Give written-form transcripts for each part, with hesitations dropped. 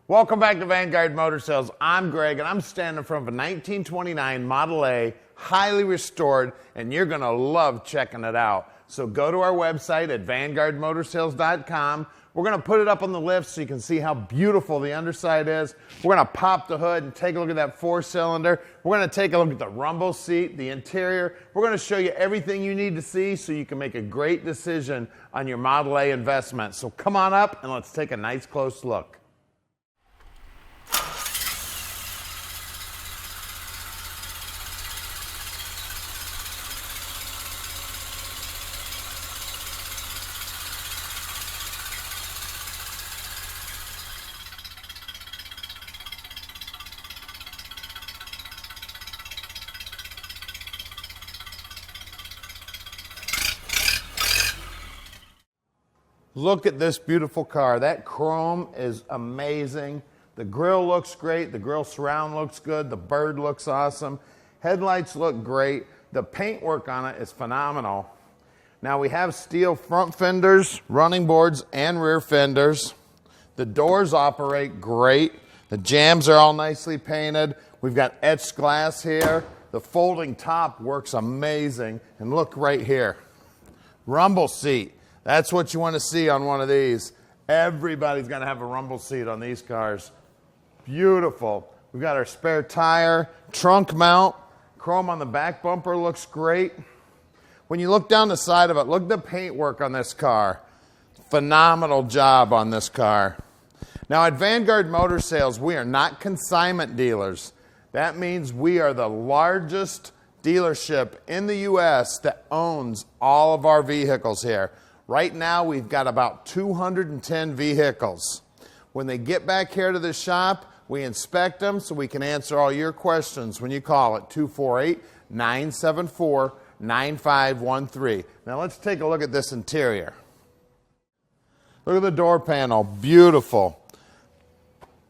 Welcome back to Vanguard Motor Sales. I'm Greg, and I'm standing in front of a 1929 Model A, highly restored, and you're going to love checking it out. So go to our website at vanguardmotorsales.com. We're going to put it up on the lift so you can see how beautiful the underside is. We're going to pop the hood and take a look at that four-cylinder. We're going to take a look at the rumble seat, the interior. We're going to show you everything you need to see so you can make a great decision on your Model A investment. So come on up and let's take a nice close look. Look at this beautiful car. That chrome is amazing. The grille looks great. The grille surround looks good. The bird looks awesome. Headlights look great. The paintwork on it is phenomenal. Now we have steel front fenders, running boards, and rear fenders. The doors operate great. The jambs are all nicely painted. We've got etched glass here. The folding top works amazing. And look right here. Rumble seat. That's what you want to see on one of these. Everybody's going to have a rumble seat on these cars. Beautiful. We've got our spare tire, trunk mount, chrome on the back bumper looks great. When you look down the side of it, look at the paintwork on this car. Phenomenal job on this car. Now at Vanguard Motor Sales, we are not consignment dealers. That means we are the largest dealership in the U.S. that owns all of our vehicles here. Right now, we've got about 210 vehicles. When they get back here to the shop, we inspect them so we can answer all your questions when you call at 248-974-9513. Now let's take a look at this interior. Look at the door panel, beautiful.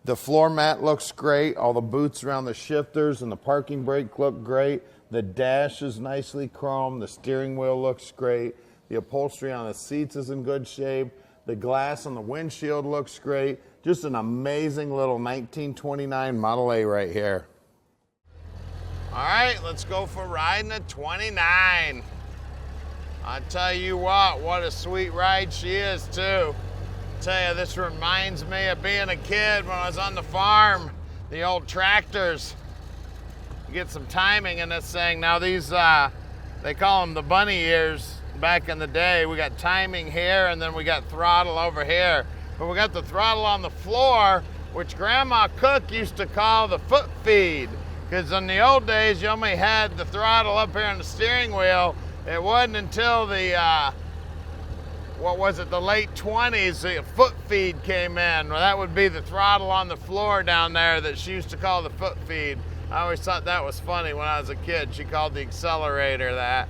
The floor mat looks great. All the boots around the shifters and the parking brake look great. The dash is nicely chromed. The steering wheel looks great. The upholstery on the seats is in good shape. The glass on the windshield looks great. Just an amazing little 1929 Model A right here. All right, let's go for riding a 29. I tell you what a sweet ride she is too. I tell you, this reminds me of being a kid when I was on the farm. The old tractors. You get some timing in this thing. Now these, they call them the bunny ears. Back in the day, we got timing here and then we got throttle over here. But we got the throttle on the floor, which Grandma Cook used to call the foot feed. Because in the old days, you only had the throttle up here on the steering wheel. It wasn't until the, the late 20s, the foot feed came in. Well, that would be the throttle on the floor down there that she used to call the foot feed. I always thought that was funny when I was a kid. She called the accelerator that.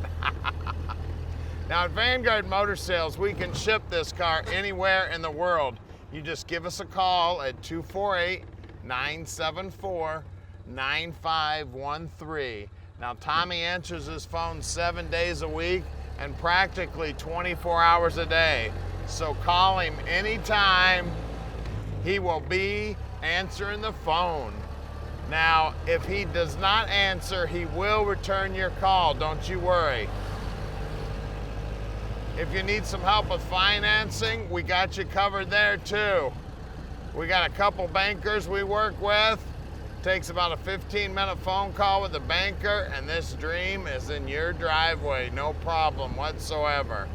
Now at Vanguard Motor Sales, we can ship this car anywhere in the world. You just give us a call at 248-974-9513. Now Tommy answers his phone 7 days a week and practically 24 hours a day. So call him anytime. He will be answering the phone. Now, if he does not answer, he will return your call, don't you worry. If you need some help with financing, we got you covered there too. We got a couple bankers we work with. Takes about a 15-minute phone call with the banker, and this dream is in your driveway, no problem whatsoever.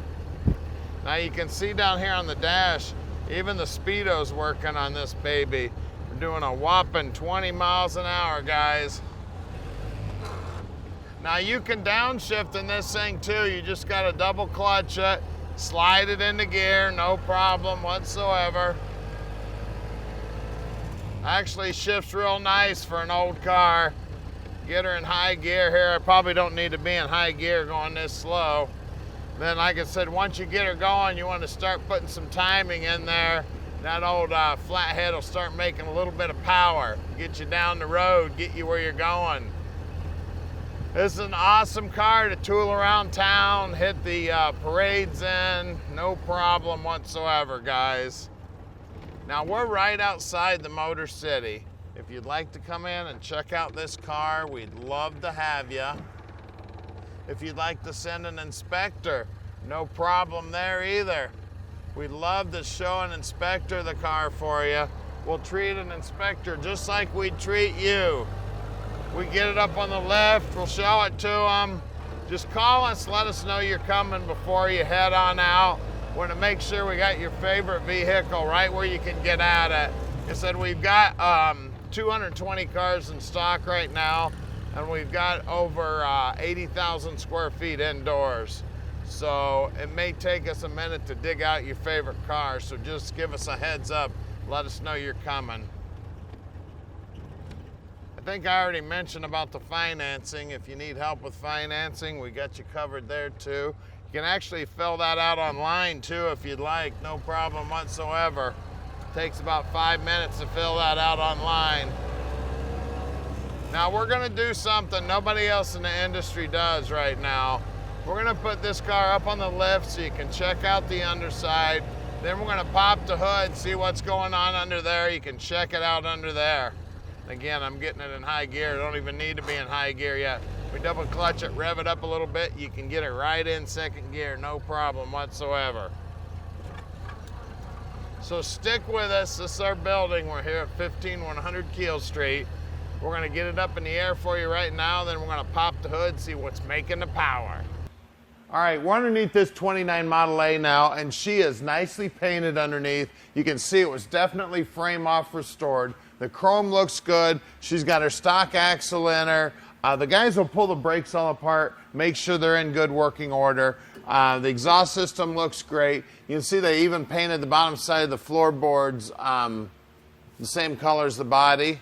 Now you can see down here on the dash, even the speedo's working on this baby. We're doing a whopping 20 miles an hour, guys. Now you can downshift in this thing too. You just got to double clutch it, slide it into gear, no problem whatsoever. Actually shifts real nice for an old car. Get her in high gear here. I probably don't need to be in high gear going this slow. Then like I said, once you get her going, you want to start putting some timing in there. That old flathead will start making a little bit of power. Get you down the road, get you where you're going. This is an awesome car to tool around town, hit the parades in, no problem whatsoever, guys. Now we're right outside the Motor City. If you'd like to come in and check out this car, we'd love to have you. If you'd like to send an inspector, no problem there either. We'd love to show an inspector the car for you. We'll treat an inspector just like we'd treat you. We get it up on the lift, we'll show it to them. Just call us, let us know you're coming before you head on out. We're gonna make sure we got your favorite vehicle right where you can get at it. I said we've got 220 cars in stock right now, and we've got over 80,000 square feet indoors. So it may take us a minute to dig out your favorite car, so just give us a heads up, let us know you're coming. I think I already mentioned about the financing. If you need help with financing, we got you covered there too. You can actually fill that out online too if you'd like, no problem whatsoever. Takes about 5 minutes to fill that out online. Now we're gonna do something nobody else in the industry does right now. We're gonna put this car up on the lift so you can check out the underside. Then we're gonna pop the hood, see what's going on under there. You can check it out under there. Again, I'm getting it in high gear. I don't even need to be in high gear yet. We double clutch it, rev it up a little bit. You can get it right in second gear, no problem whatsoever. So stick with us. This is our building. We're here at 15100 Keel Street. We're gonna get it up in the air for you right now. Then we're gonna pop the hood, see what's making the power. All right, we're underneath this 29 Model A now, and she is nicely painted underneath. You can see it was definitely frame off restored. The chrome looks good. She's got her stock axle in her. The guys will pull the brakes all apart, make sure they're in good working order. The exhaust system looks great. You can see they even painted the bottom side of the floorboards the same color as the body.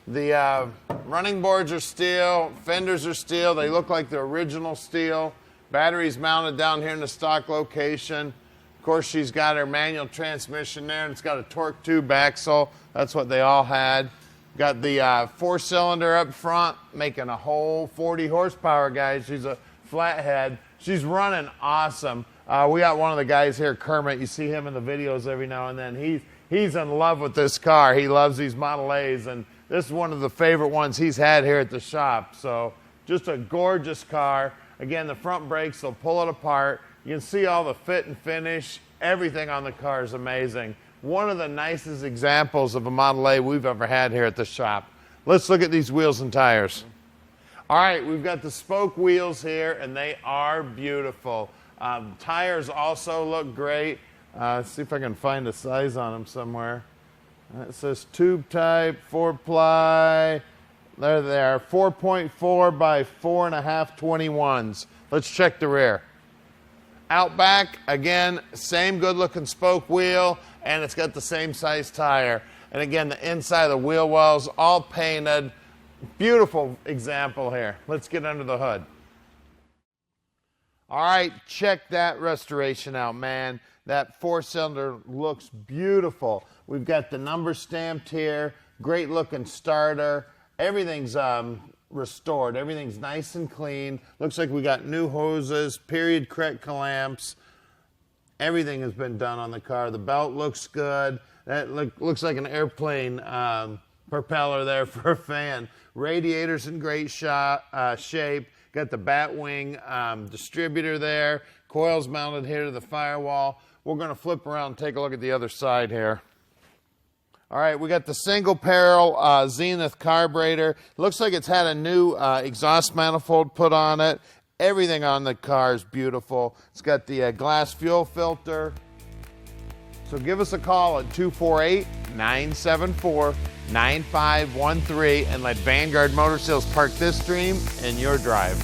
The running boards are steel, fenders are steel. They look like the original steel. Battery's mounted down here in the stock location. Of course, she's got her manual transmission there, and it's got a torque tube axle. That's what they all had. Got the 4-cylinder up front, making a whole 40 horsepower, guys. She's a flathead. She's running awesome. We got one of the guys here, Kermit. You see him in the videos every now and then. He's in love with this car. He loves these Model A's, and this is one of the favorite ones he's had here at the shop. So just a gorgeous car. Again, the front brakes, they'll pull it apart. You can see all the fit and finish. Everything on the car is amazing. One of the nicest examples of a Model A we've ever had here at the shop. Let's look at these wheels and tires. All right, we've got the spoke wheels here, and they are beautiful. Tires also look great. Let's see if I can find a size on them somewhere. It says tube type, 4-ply. There they are, 4.4 by 4.5 21s. Let's check the rear. Out back, again, same good looking spoke wheel, and it's got the same size tire. And again, the inside of the wheel wells, all painted. Beautiful example here. Let's get under the hood. All right, check that restoration out, man. That 4-cylinder looks beautiful. We've got the number stamped here, great looking starter. Everything's restored. Everything's nice and clean. Looks like we got new hoses, period correct clamps. Everything has been done on the car. The belt looks good. That looks like an airplane propeller there for a fan. Radiator's in great shape. Got the Batwing distributor there. Coils mounted here to the firewall. We're going to flip around and take a look at the other side here. All right, we got the single barrel Zenith carburetor. Looks like it's had a new exhaust manifold put on it. Everything on the car is beautiful. It's got the glass fuel filter. So give us a call at 248-974-9513 and let Vanguard Motor Sales park this dream in your drive.